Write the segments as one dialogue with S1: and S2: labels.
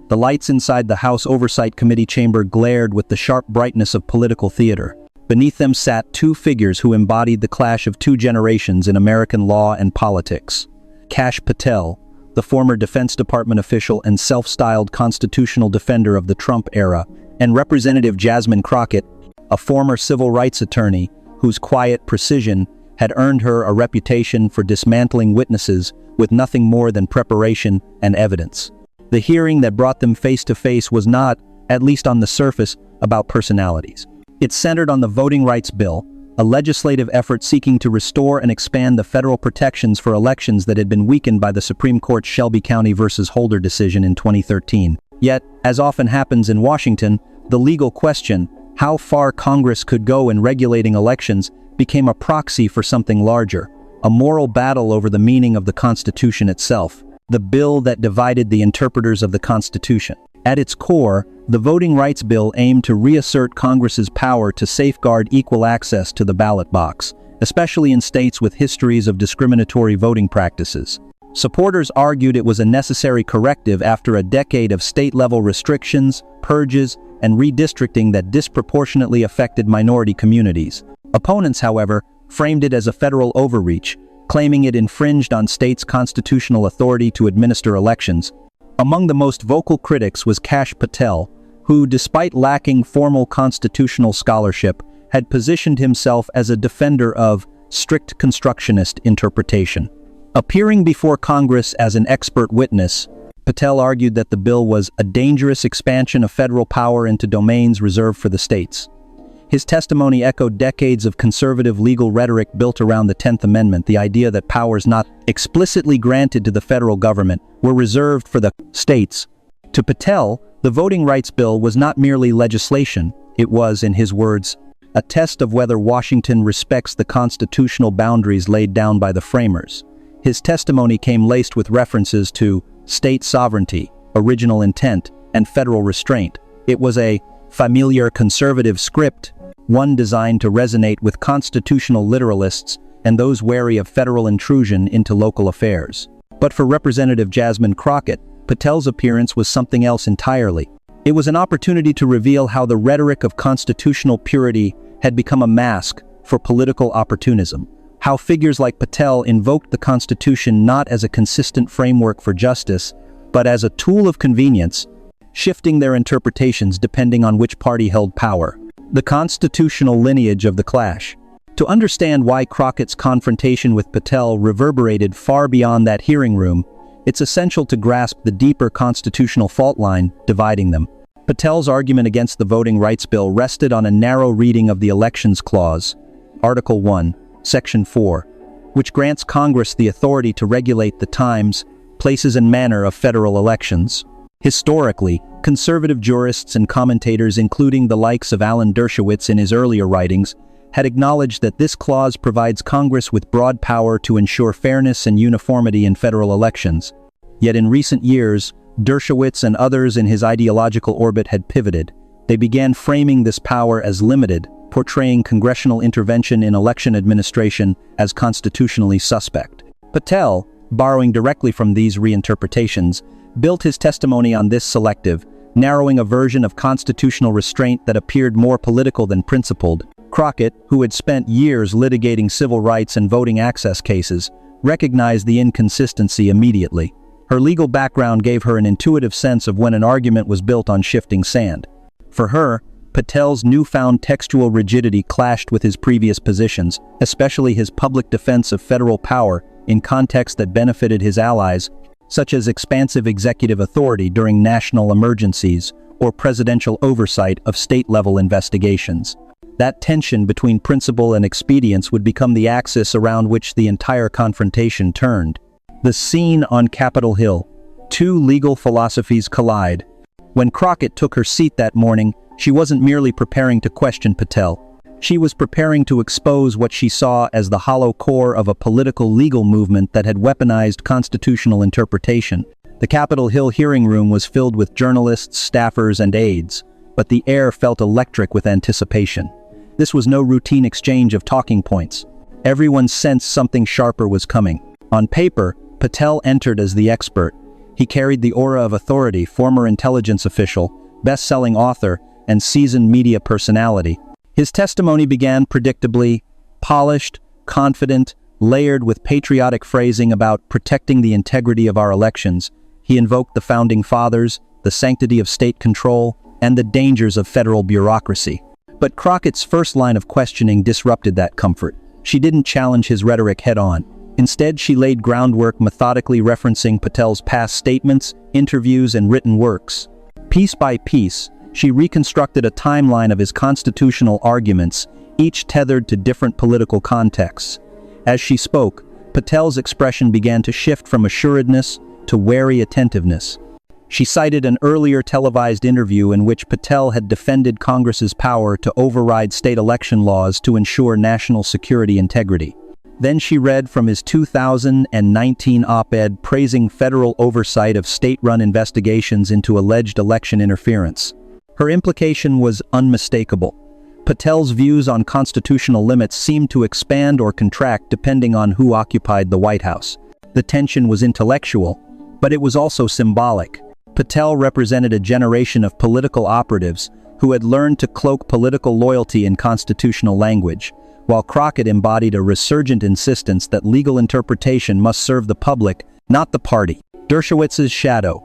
S1: The lights inside the House Oversight Committee chamber glared with the sharp brightness of political theater. Beneath them sat two figures who embodied the clash of two generations in American law and politics. Kash Patel, the former Defense Department official and self-styled constitutional defender of the Trump era, and Representative Jasmine Crockett, a former civil rights attorney whose quiet precision had earned her a reputation for dismantling witnesses with nothing more than preparation and evidence. The hearing that brought them face to face was not, at least on the surface, about personalities. It centered on the Voting Rights Bill, a legislative effort seeking to restore and expand the federal protections for elections that had been weakened by the Supreme Court's Shelby County v. Holder decision in 2013. Yet, as often happens in Washington, the legal question, how far Congress could go in regulating elections, became a proxy for something larger, a moral battle over the meaning of the Constitution itself, the bill that divided the interpreters of the Constitution. At its core, the Voting Rights Bill aimed to reassert Congress's power to safeguard equal access to the ballot box, especially in states with histories of discriminatory voting practices. Supporters argued it was a necessary corrective after a decade of state-level restrictions, purges, and redistricting that disproportionately affected minority communities. Opponents, however, framed it as a federal overreach, claiming it infringed on states' constitutional authority to administer elections. Among the most vocal critics was Kash Patel, who, despite lacking formal constitutional scholarship, had positioned himself as a defender of strict constructionist interpretation. Appearing before Congress as an expert witness, Patel argued that the bill was a dangerous expansion of federal power into domains reserved for the states. His testimony echoed decades of conservative legal rhetoric built around the 10th Amendment, the idea that powers not explicitly granted to the federal government were reserved for the states. To Patel, the Voting Rights Bill was not merely legislation, it was, in his words, a test of whether Washington respects the constitutional boundaries laid down by the framers. His testimony came laced with references to state sovereignty, original intent, and federal restraint. It was a familiar conservative script, one designed to resonate with constitutional literalists and those wary of federal intrusion into local affairs. But for Representative Jasmine Crockett, Patel's appearance was something else entirely. It was an opportunity to reveal how the rhetoric of constitutional purity had become a mask for political opportunism, how figures like Patel invoked the Constitution not as a consistent framework for justice, but as a tool of convenience, shifting their interpretations depending on which party held power. The constitutional lineage of the clash. To understand why Crockett's confrontation with Patel reverberated far beyond that hearing room, it's essential to grasp the deeper constitutional fault line dividing them. Patel's argument against the Voting Rights Bill rested on a narrow reading of the Elections Clause, Article 1, Section 4, which grants Congress the authority to regulate the times, places and manner of federal elections. Historically, conservative jurists and commentators, including the likes of Alan Dershowitz in his earlier writings, had acknowledged that this clause provides Congress with broad power to ensure fairness and uniformity in federal elections. Yet in recent years, Dershowitz and others in his ideological orbit had pivoted. They began framing this power as limited, portraying congressional intervention in election administration as constitutionally suspect. Patel, borrowing directly from these reinterpretations, built his testimony on this selective, narrowing a version of constitutional restraint that appeared more political than principled. Crockett, who had spent years litigating civil rights and voting access cases, recognized the inconsistency immediately. Her legal background gave her an intuitive sense of when an argument was built on shifting sand. For her, Patel's newfound textual rigidity clashed with his previous positions, especially his public defense of federal power in contexts that benefited his allies, such as expansive executive authority during national emergencies or presidential oversight of state-level investigations. That tension between principle and expedience would become the axis around which the entire confrontation turned. The scene on Capitol Hill. Two legal philosophies collide. When Crockett took her seat that morning, she wasn't merely preparing to question Patel. She was preparing to expose what she saw as the hollow core of a political legal movement that had weaponized constitutional interpretation. The Capitol Hill hearing room was filled with journalists, staffers, and aides, but the air felt electric with anticipation. This was no routine exchange of talking points. Everyone sensed something sharper was coming. On paper, Patel entered as the expert, He carried the aura of authority, former intelligence official, best-selling author, and seasoned media personality. His testimony began predictably, polished, confident, layered with patriotic phrasing about protecting the integrity of our elections. He invoked the Founding Fathers, the sanctity of state control, and the dangers of federal bureaucracy. But Crockett's first line of questioning disrupted that comfort. She didn't challenge his rhetoric head-on. Instead, she laid groundwork methodically referencing Patel's past statements, interviews, and written works. Piece by piece, she reconstructed a timeline of his constitutional arguments, each tethered to different political contexts. As she spoke, Patel's expression began to shift from assuredness to wary attentiveness. She cited an earlier televised interview in which Patel had defended Congress's power to override state election laws to ensure national security integrity. Then she read from his 2019 op-ed praising federal oversight of state-run investigations into alleged election interference. Her implication was unmistakable. Patel's views on constitutional limits seemed to expand or contract depending on who occupied the White House. The tension was intellectual, but it was also symbolic. Patel represented a generation of political operatives who had learned to cloak political loyalty in constitutional language, while Crockett embodied a resurgent insistence that legal interpretation must serve the public, not the party. Dershowitz's shadow,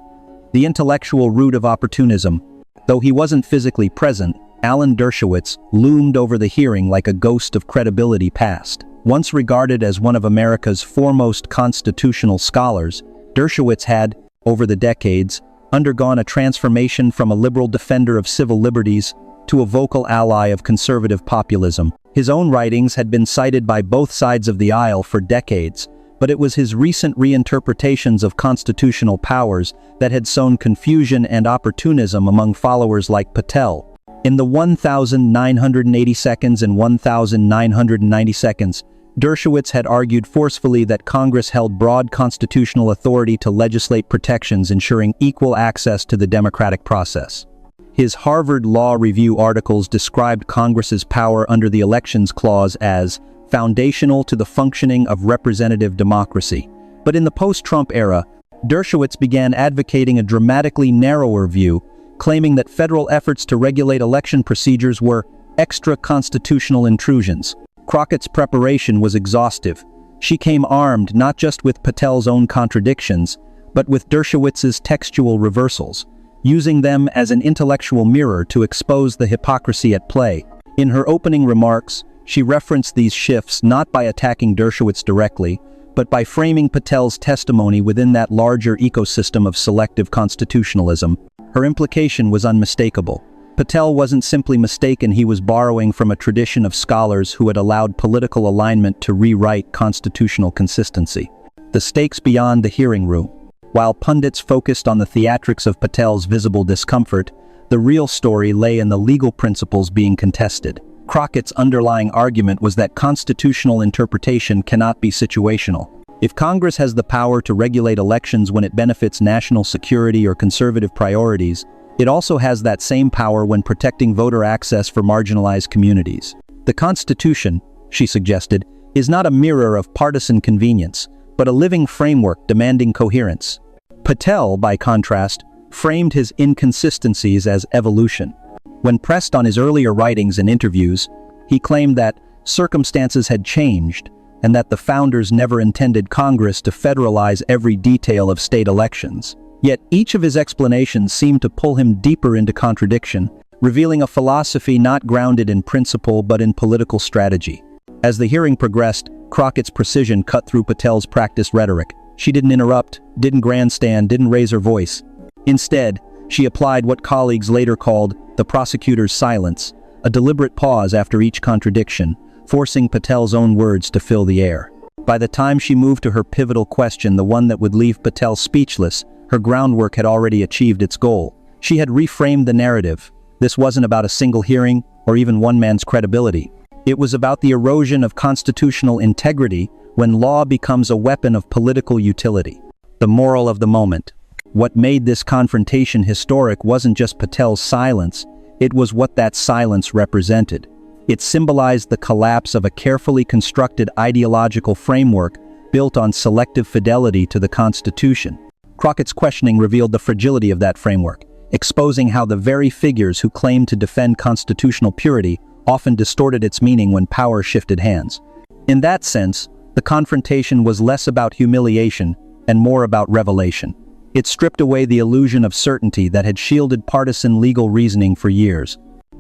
S1: the intellectual root of opportunism. Though he wasn't physically present, Alan Dershowitz loomed over the hearing like a ghost of credibility past. Once regarded as one of America's foremost constitutional scholars, Dershowitz had, over the decades, undergone a transformation from a liberal defender of civil liberties to a vocal ally of conservative populism. His own writings had been cited by both sides of the aisle for decades, but it was his recent reinterpretations of constitutional powers that had sown confusion and opportunism among followers like Patel. In the 1,980 seconds and 1,990 seconds, Dershowitz had argued forcefully that Congress held broad constitutional authority to legislate protections ensuring equal access to the democratic process. His Harvard Law Review articles described Congress's power under the Elections Clause as foundational to the functioning of representative democracy. But in the post-Trump era, Dershowitz began advocating a dramatically narrower view, claiming that federal efforts to regulate election procedures were extra-constitutional intrusions. Crockett's preparation was exhaustive. She came armed not just with Patel's own contradictions, but with Dershowitz's textual reversals, using them as an intellectual mirror to expose the hypocrisy at play. In her opening remarks, she referenced these shifts not by attacking Dershowitz directly, but by framing Patel's testimony within that larger ecosystem of selective constitutionalism. Her implication was unmistakable. Patel wasn't simply mistaken, he was borrowing from a tradition of scholars who had allowed political alignment to rewrite constitutional consistency. The stakes beyond the hearing room. While pundits focused on the theatrics of Patel's visible discomfort, the real story lay in the legal principles being contested. Crockett's underlying argument was that constitutional interpretation cannot be situational. If Congress has the power to regulate elections when it benefits national security or conservative priorities, it also has that same power when protecting voter access for marginalized communities. The Constitution, she suggested, is not a mirror of partisan convenience, but a living framework demanding coherence. Patel, by contrast, framed his inconsistencies as evolution. When pressed on his earlier writings and interviews, he claimed that circumstances had changed and that the founders never intended Congress to federalize every detail of state elections. Yet each of his explanations seemed to pull him deeper into contradiction, revealing a philosophy not grounded in principle but in political strategy. As the hearing progressed, Crockett's precision cut through Patel's practiced rhetoric. She didn't interrupt, didn't grandstand, didn't raise her voice. Instead, she applied what colleagues later called the prosecutor's silence, a deliberate pause after each contradiction, forcing Patel's own words to fill the air. By the time she moved to her pivotal question, the one that would leave Patel speechless, her groundwork had already achieved its goal. She had reframed the narrative. This wasn't about a single hearing or even one man's credibility. It was about the erosion of constitutional integrity when law becomes a weapon of political utility. The moral of the moment. What made this confrontation historic wasn't just Patel's silence, it was what that silence represented. It symbolized the collapse of a carefully constructed ideological framework built on selective fidelity to the Constitution. Crockett's questioning revealed the fragility of that framework, exposing how the very figures who claimed to defend constitutional purity often distorted its meaning when power shifted hands. In that sense, the confrontation was less about humiliation and more about revelation. It stripped away the illusion of certainty that had shielded partisan legal reasoning for years.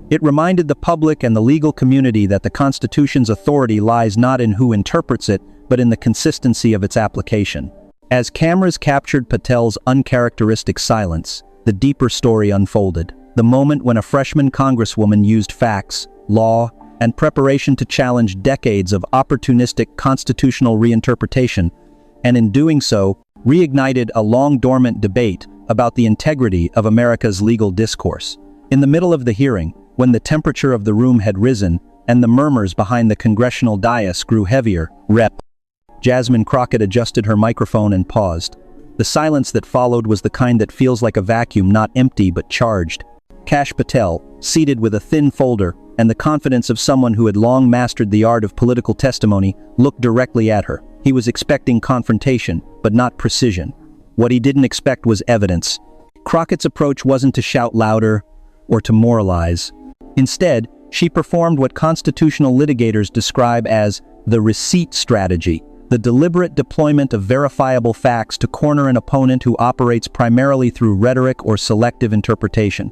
S1: It reminded the public and the legal community that the Constitution's authority lies not in who interprets it, but in the consistency of its application. As cameras captured Patel's uncharacteristic silence, the deeper story unfolded. The moment when a freshman congresswoman used facts, law, and preparation to challenge decades of opportunistic constitutional reinterpretation, and in doing so, reignited a long-dormant debate about the integrity of America's legal discourse. In the middle of the hearing, when the temperature of the room had risen and the murmurs behind the congressional dais grew heavier, Rep. Jasmine Crockett adjusted her microphone and paused. The silence that followed was the kind that feels like a vacuum, not empty but charged. Kash Patel, seated with a thin folder and the confidence of someone who had long mastered the art of political testimony, looked directly at her. He was expecting confrontation, but not precision. What he didn't expect was evidence. Crockett's approach wasn't to shout louder or to moralize. Instead, she performed what constitutional litigators describe as the receipt strategy, the deliberate deployment of verifiable facts to corner an opponent who operates primarily through rhetoric or selective interpretation.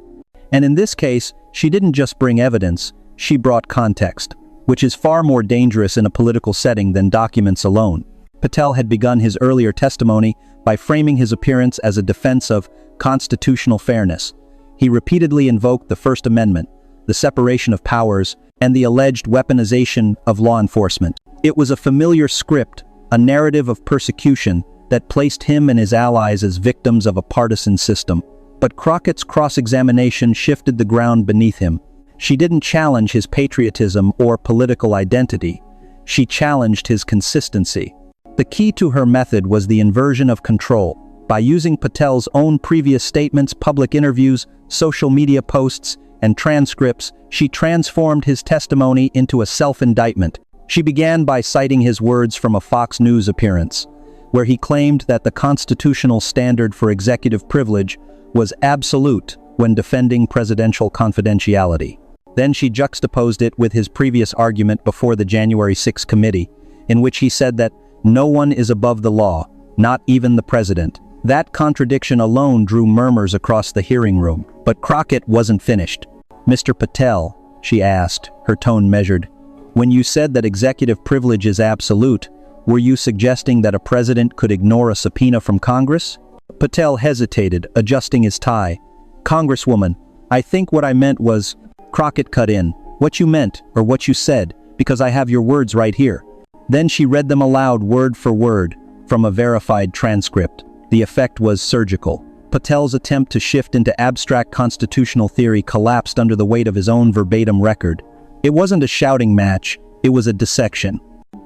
S1: And in this case, she didn't just bring evidence, she brought context, which is far more dangerous in a political setting than documents alone. Patel had begun his earlier testimony by framing his appearance as a defense of constitutional fairness. He repeatedly invoked the First Amendment, the separation of powers, and the alleged weaponization of law enforcement. It was a familiar script, a narrative of persecution that placed him and his allies as victims of a partisan system. But Crockett's cross-examination shifted the ground beneath him. She didn't challenge his patriotism or political identity. She challenged his consistency. The key to her method was the inversion of control. By using Patel's own previous statements, public interviews, social media posts, and transcripts, she transformed his testimony into a self-indictment. She began by citing his words from a Fox News appearance, where he claimed that the constitutional standard for executive privilege was absolute when defending presidential confidentiality. Then she juxtaposed it with his previous argument before the January 6 committee, in which he said that no one is above the law, not even the president. That contradiction alone drew murmurs across the hearing room. But Crockett wasn't finished. "Mr. Patel," she asked, her tone measured, "when you said that executive privilege is absolute, were you suggesting that a president could ignore a subpoena from Congress?" Patel hesitated, adjusting his tie. "Congresswoman, I think what I meant was..." Crockett cut in. "What you meant, or what you said, because I have your words right here." Then she read them aloud word for word, from a verified transcript. The effect was surgical. Patel's attempt to shift into abstract constitutional theory collapsed under the weight of his own verbatim record. It wasn't a shouting match, it was a dissection.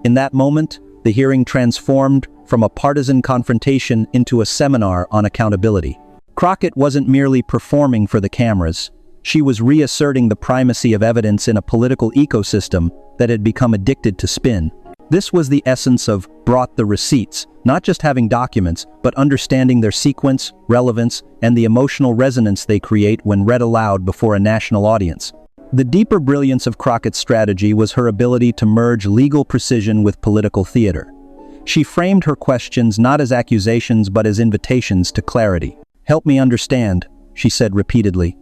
S1: In that moment, the hearing transformed from a partisan confrontation into a seminar on accountability. Crockett wasn't merely performing for the cameras. She was reasserting the primacy of evidence in a political ecosystem that had become addicted to spin. This was the essence of "brought the receipts," not just having documents, but understanding their sequence, relevance, and the emotional resonance they create when read aloud before a national audience. The deeper brilliance of Crockett's strategy was her ability to merge legal precision with political theater. She framed her questions not as accusations but as invitations to clarity. "Help me understand," she said repeatedly,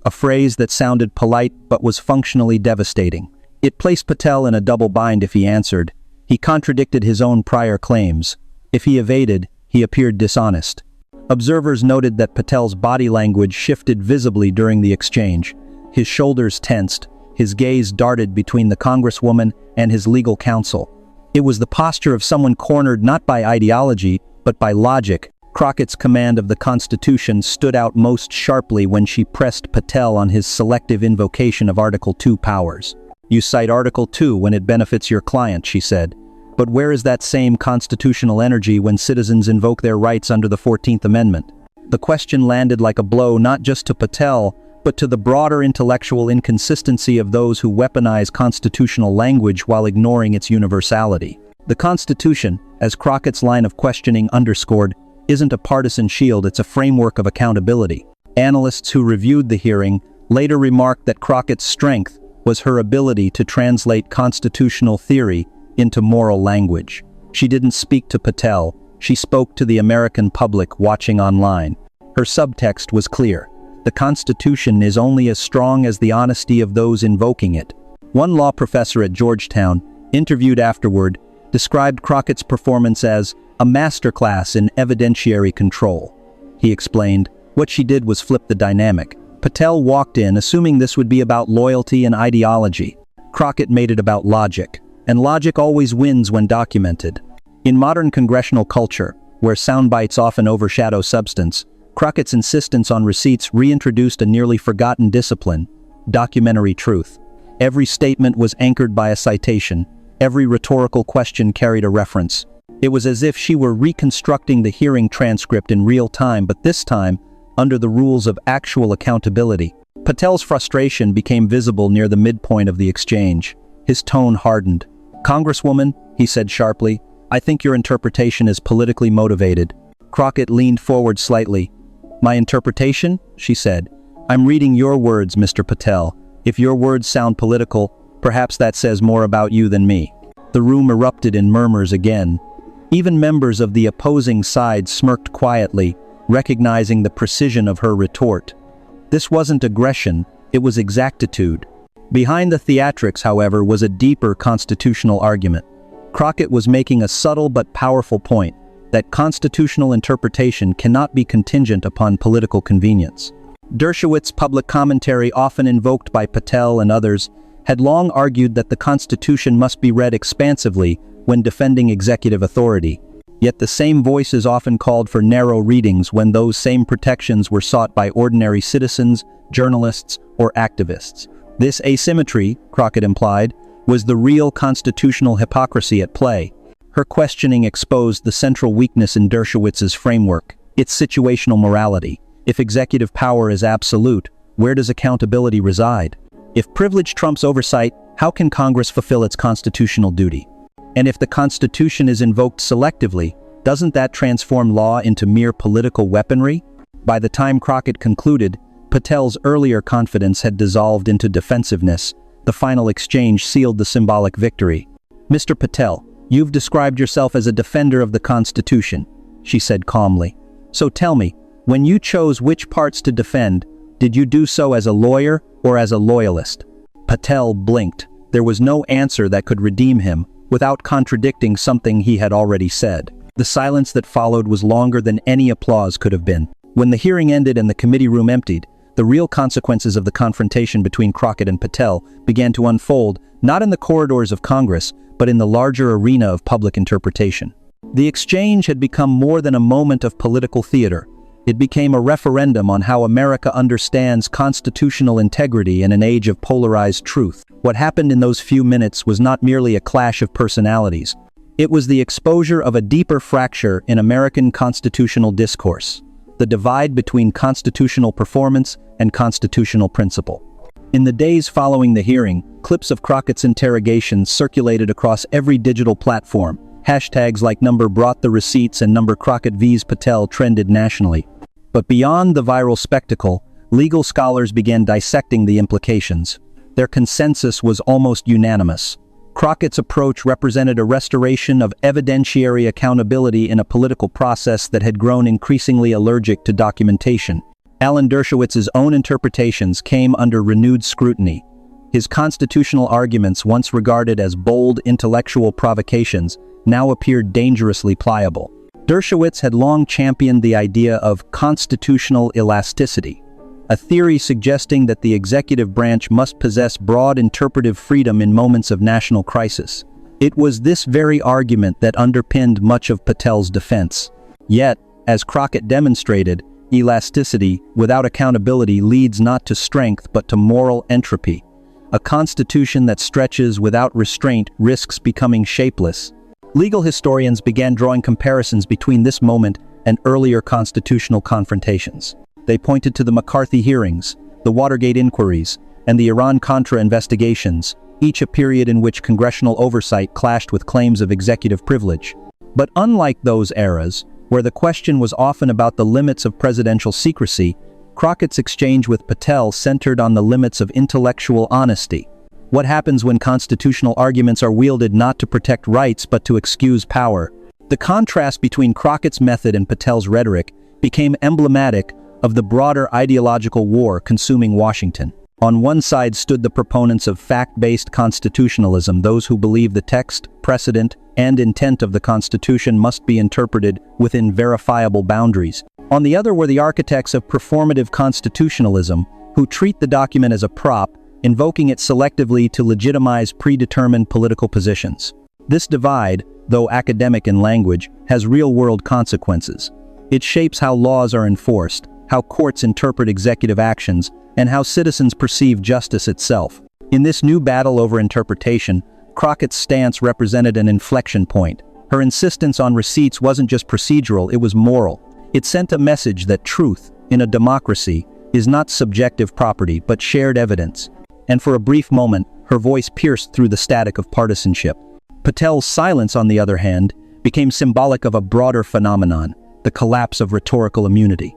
S1: a phrase that sounded polite but was functionally devastating. It placed Patel in a double bind if he answered. He contradicted his own prior claims. If he evaded, he appeared dishonest. Observers noted that Patel's body language shifted visibly during the exchange. His shoulders tensed, his gaze darted between the Congresswoman and his legal counsel. It was the posture of someone cornered not by ideology, but by logic. Crockett's command of the Constitution stood out most sharply when she pressed Patel on his selective invocation of Article 2 powers. "You cite Article 2 when it benefits your client," she said. "But where is that same constitutional energy when citizens invoke their rights under the 14th Amendment?" The question landed like a blow not just to Patel, but to the broader intellectual inconsistency of those who weaponize constitutional language while ignoring its universality. The Constitution, as Crockett's line of questioning underscored, isn't a partisan shield, it's a framework of accountability. Analysts who reviewed the hearing later remarked that Crockett's strength was her ability to translate constitutional theory into moral language. She didn't speak to Patel, she spoke to the American public watching online. Her subtext was clear. The Constitution is only as strong as the honesty of those invoking it. One law professor at Georgetown, interviewed afterward, described Crockett's performance as a masterclass in evidentiary control. He explained, what she did was flip the dynamic. Patel walked in assuming this would be about loyalty and ideology. Crockett made it about logic, and logic always wins when documented. In modern congressional culture, where soundbites often overshadow substance, Crockett's insistence on receipts reintroduced a nearly forgotten discipline: documentary truth. Every statement was anchored by a citation. Every rhetorical question carried a reference. It was as if she were reconstructing the hearing transcript in real time, but this time, under the rules of actual accountability. Patel's frustration became visible near the midpoint of the exchange. His tone hardened. "Congresswoman," he said sharply, "I think your interpretation is politically motivated." Crockett leaned forward slightly. "My interpretation?" she said. "I'm reading your words, Mr. Patel. If your words sound political, perhaps that says more about you than me." The room erupted in murmurs again. Even members of the opposing side smirked quietly, recognizing the precision of her retort. This wasn't aggression, it was exactitude. Behind the theatrics, however, was a deeper constitutional argument. Crockett was making a subtle but powerful point, that constitutional interpretation cannot be contingent upon political convenience. Dershowitz's public commentary, often invoked by Patel and others, had long argued that the Constitution must be read expansively when defending executive authority. Yet the same voices often called for narrow readings when those same protections were sought by ordinary citizens, journalists, or activists. This asymmetry, Crockett implied, was the real constitutional hypocrisy at play. Her questioning exposed the central weakness in Dershowitz's framework, its situational morality. If executive power is absolute, where does accountability reside? If privilege trumps oversight, how can Congress fulfill its constitutional duty? And if the Constitution is invoked selectively, doesn't that transform law into mere political weaponry? By the time Crockett concluded, Patel's earlier confidence had dissolved into defensiveness. The final exchange sealed the symbolic victory. "Mr. Patel, you've described yourself as a defender of the Constitution," she said calmly. "So tell me, when you chose which parts to defend, did you do so as a lawyer or as a loyalist?" Patel blinked. There was no answer that could redeem him, without contradicting something he had already said. The silence that followed was longer than any applause could have been. When the hearing ended and the committee room emptied, the real consequences of the confrontation between Crockett and Patel began to unfold, not in the corridors of Congress, but in the larger arena of public interpretation. The exchange had become more than a moment of political theater. It became a referendum on how America understands constitutional integrity in an age of polarized truth. What happened in those few minutes was not merely a clash of personalities. It was the exposure of a deeper fracture in American constitutional discourse, the divide between constitutional performance and constitutional principle. In the days following the hearing, clips of Crockett's interrogations circulated across every digital platform. Hashtags like #brought the receipts and #Crockett vs. Patel trended nationally. But beyond the viral spectacle, legal scholars began dissecting the implications. Their consensus was almost unanimous. Crockett's approach represented a restoration of evidentiary accountability in a political process that had grown increasingly allergic to documentation. Alan Dershowitz's own interpretations came under renewed scrutiny. His constitutional arguments, once regarded as bold intellectual provocations, now appeared dangerously pliable. Dershowitz had long championed the idea of constitutional elasticity, a theory suggesting that the executive branch must possess broad interpretive freedom in moments of national crisis. It was this very argument that underpinned much of Patel's defense. Yet, as Crockett demonstrated, elasticity without accountability leads not to strength but to moral entropy. A constitution that stretches without restraint risks becoming shapeless. Legal historians began drawing comparisons between this moment and earlier constitutional confrontations. They pointed to the McCarthy hearings, the Watergate inquiries, and the Iran-Contra investigations, each a period in which congressional oversight clashed with claims of executive privilege. But unlike those eras, Where the question was often about the limits of presidential secrecy, Crockett's exchange with Patel centered on the limits of intellectual honesty. What happens when constitutional arguments are wielded not to protect rights but to excuse power? The contrast between Crockett's method and Patel's rhetoric became emblematic of the broader ideological war consuming Washington. On one side stood the proponents of fact-based constitutionalism, those who believe the text, precedent, and intent of the Constitution must be interpreted within verifiable boundaries. On the other were the architects of performative constitutionalism, who treat the document as a prop, invoking it selectively to legitimize predetermined political positions. This divide, though academic in language, has real-world consequences. It shapes how laws are enforced, how courts interpret executive actions, and how citizens perceive justice itself. In this new battle over interpretation, Crockett's stance represented an inflection point. Her insistence on receipts wasn't just procedural, it was moral. It sent a message that truth, in a democracy, is not subjective property but shared evidence. And for a brief moment, her voice pierced through the static of partisanship. Patel's silence, on the other hand, became symbolic of a broader phenomenon, the collapse of rhetorical immunity.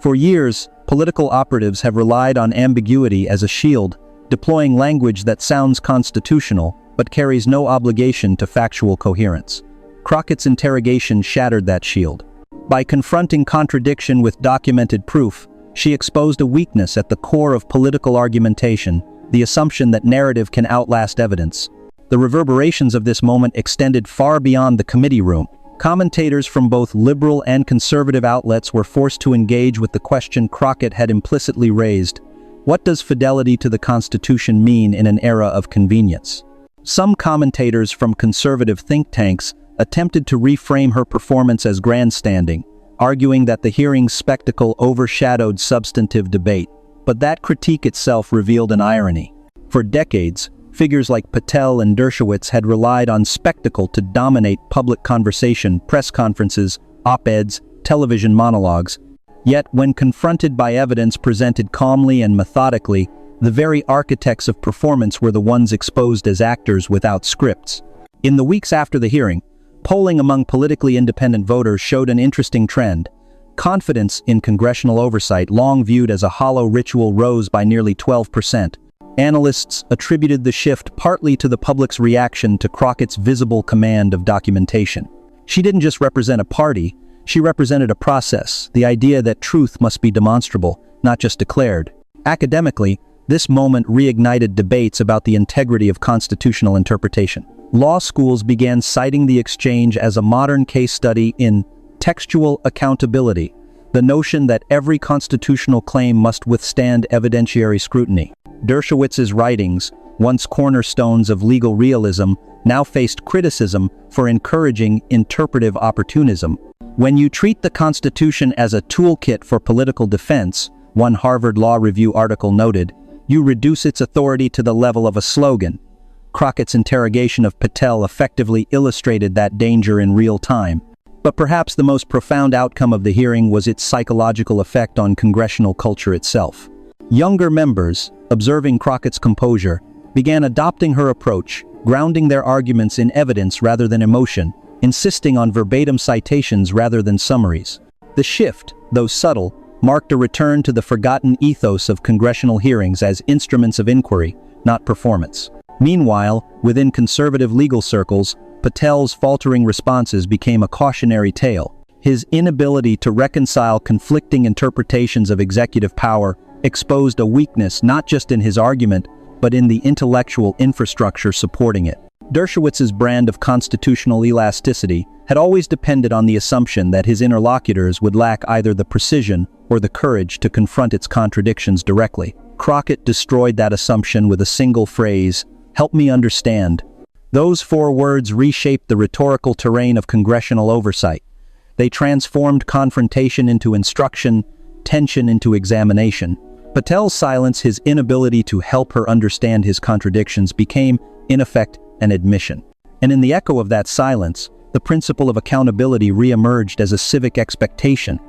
S1: For years, political operatives have relied on ambiguity as a shield, deploying language that sounds constitutional but carries no obligation to factual coherence. Crockett's interrogation shattered that shield. By confronting contradiction with documented proof, she exposed a weakness at the core of political argumentation, the assumption that narrative can outlast evidence. The reverberations of this moment extended far beyond the committee room. Commentators from both liberal and conservative outlets were forced to engage with the question Crockett had implicitly raised: what does fidelity to the Constitution mean in an era of convenience? Some commentators from conservative think tanks attempted to reframe her performance as grandstanding, arguing that the hearing's spectacle overshadowed substantive debate. But that critique itself revealed an irony. For decades, figures like Patel and Dershowitz had relied on spectacle to dominate public conversation, press conferences, op-eds, television monologues. Yet, when confronted by evidence presented calmly and methodically, the very architects of performance were the ones exposed as actors without scripts. In the weeks after the hearing, polling among politically independent voters showed an interesting trend. Confidence in congressional oversight, long viewed as a hollow ritual, rose by nearly 12%. Analysts attributed the shift partly to the public's reaction to Crockett's visible command of documentation. She didn't just represent a party, she represented a process, the idea that truth must be demonstrable, not just declared. Academically, this moment reignited debates about the integrity of constitutional interpretation. Law schools began citing the exchange as a modern case study in textual accountability, the notion that every constitutional claim must withstand evidentiary scrutiny. Dershowitz's writings, once cornerstones of legal realism, now faced criticism for encouraging interpretive opportunism. When you treat the Constitution as a toolkit for political defense, one Harvard Law Review article noted, you reduce its authority to the level of a slogan. Crockett's interrogation of Patel effectively illustrated that danger in real time. But perhaps the most profound outcome of the hearing was its psychological effect on congressional culture itself. Younger members, observing Crockett's composure, began adopting her approach, grounding their arguments in evidence rather than emotion, insisting on verbatim citations rather than summaries. The shift, though subtle, marked a return to the forgotten ethos of congressional hearings as instruments of inquiry, not performance. Meanwhile, within conservative legal circles, Patel's faltering responses became a cautionary tale. His inability to reconcile conflicting interpretations of executive power exposed a weakness not just in his argument, but in the intellectual infrastructure supporting it. Dershowitz's brand of constitutional elasticity had always depended on the assumption that his interlocutors would lack either the precision or the courage to confront its contradictions directly. Crockett destroyed that assumption with a single phrase, "Help me understand." Those 4 words reshaped the rhetorical terrain of congressional oversight. They transformed confrontation into instruction, tension into examination. Patel's silence, his inability to help her understand his contradictions, became, in effect, an admission. And in the echo of that silence, the principle of accountability re-emerged as a civic expectation.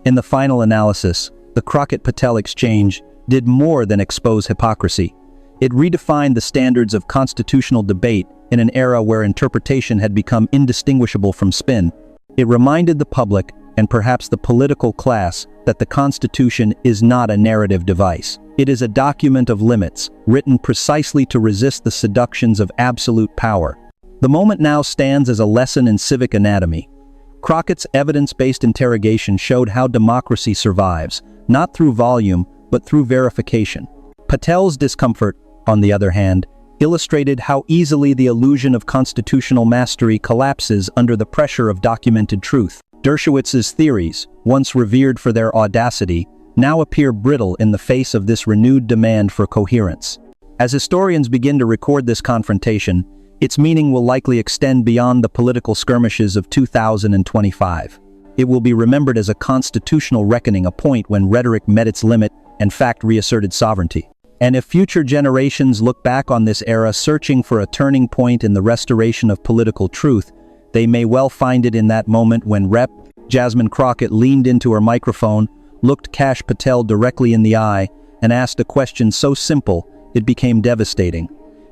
S1: In the final analysis, the Crockett-Patel exchange did more than expose hypocrisy. It redefined the standards of constitutional debate in an era where interpretation had become indistinguishable from spin. It reminded the public and perhaps the political class, that the Constitution is not a narrative device. It is a document of limits, written precisely to resist the seductions of absolute power. The moment now stands as a lesson in civic anatomy. Crockett's evidence-based interrogation showed how democracy survives, not through volume, but through verification. Patel's discomfort, on the other hand, illustrated how easily the illusion of constitutional mastery collapses under the pressure of documented truth. Dershowitz's theories, once revered for their audacity, now appear brittle in the face of this renewed demand for coherence. As historians begin to record this confrontation, its meaning will likely extend beyond the political skirmishes of 2025. It will be remembered as a constitutional reckoning, a point when rhetoric met its limit and fact reasserted sovereignty. And if future generations look back on this era searching for a turning point in the restoration of political truth, they may well find it in that moment when Rep. Jasmine Crockett leaned into her microphone, looked Kash Patel directly in the eye, and asked a question so simple it became devastating.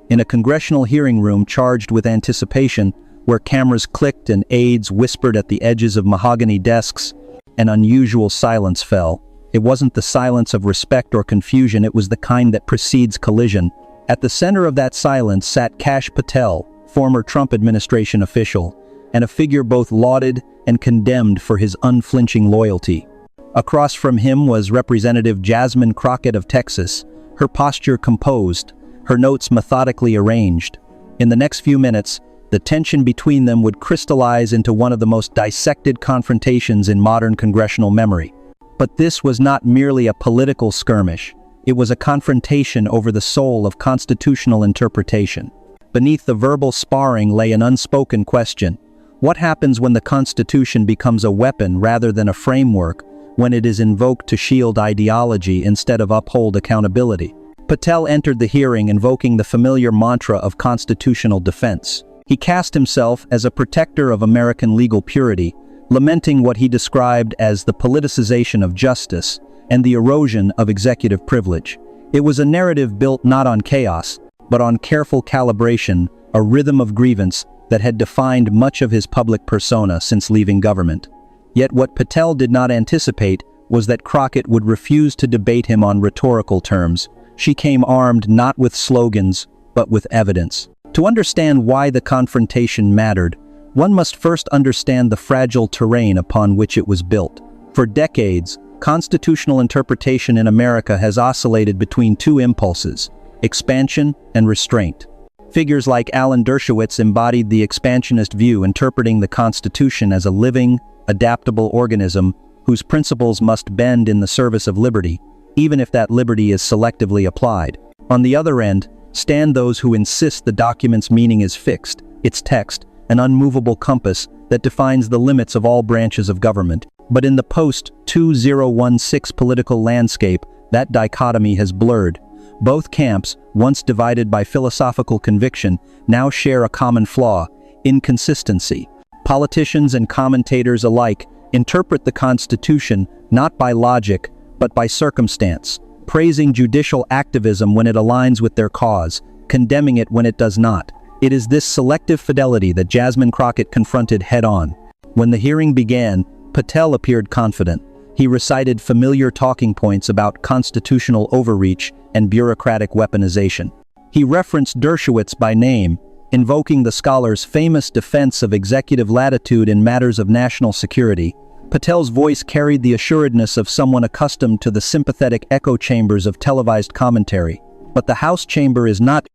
S1: In a congressional hearing room charged with anticipation, where cameras clicked and aides whispered at the edges of mahogany desks, an unusual silence fell. It wasn't the silence of respect or confusion, it was the kind that precedes collision. At the center of that silence sat Kash Patel, former Trump administration official, and a figure both lauded and condemned for his unflinching loyalty. Across from him was Representative Jasmine Crockett of Texas, her posture composed, her notes methodically arranged. In the next few minutes, the tension between them would crystallize into one of the most dissected confrontations in modern congressional memory. But this was not merely a political skirmish. It was a confrontation over the soul of constitutional interpretation. Beneath the verbal sparring lay an unspoken question. What happens when the Constitution becomes a weapon rather than a framework, when it is invoked to shield ideology instead of uphold accountability? Patel entered the hearing invoking the familiar mantra of constitutional defense. He cast himself as a protector of American legal purity, lamenting what he described as the politicization of justice and the erosion of executive privilege. It was a narrative built not on chaos, but on careful calibration, a rhythm of grievance that had defined much of his public persona since leaving government. Yet what Patel did not anticipate was that Crockett would refuse to debate him on rhetorical terms. She came armed not with slogans, but with evidence. To understand why the confrontation mattered, one must first understand the fragile terrain upon which it was built. For decades, constitutional interpretation in America has oscillated between two impulses: expansion and restraint. Figures like Alan Dershowitz embodied the expansionist view, interpreting the Constitution as a living, adaptable organism whose principles must bend in the service of liberty, even if that liberty is selectively applied. On the other end, stand those who insist the document's meaning is fixed, its text, an unmovable compass that defines the limits of all branches of government. But in the post-2016 political landscape, that dichotomy has blurred. Both camps, once divided by philosophical conviction, now share a common flaw: inconsistency. Politicians and commentators alike interpret the Constitution not by logic, but by circumstance, praising judicial activism when it aligns with their cause, condemning it when it does not. It is this selective fidelity that Jasmine Crockett confronted head-on. When the hearing began, Patel appeared confident. He recited familiar talking points about constitutional overreach and bureaucratic weaponization. He referenced Dershowitz by name, invoking the scholar's famous defense of executive latitude in matters of national security. Patel's voice carried the assuredness of someone accustomed to the sympathetic echo chambers of televised commentary. But the House chamber is not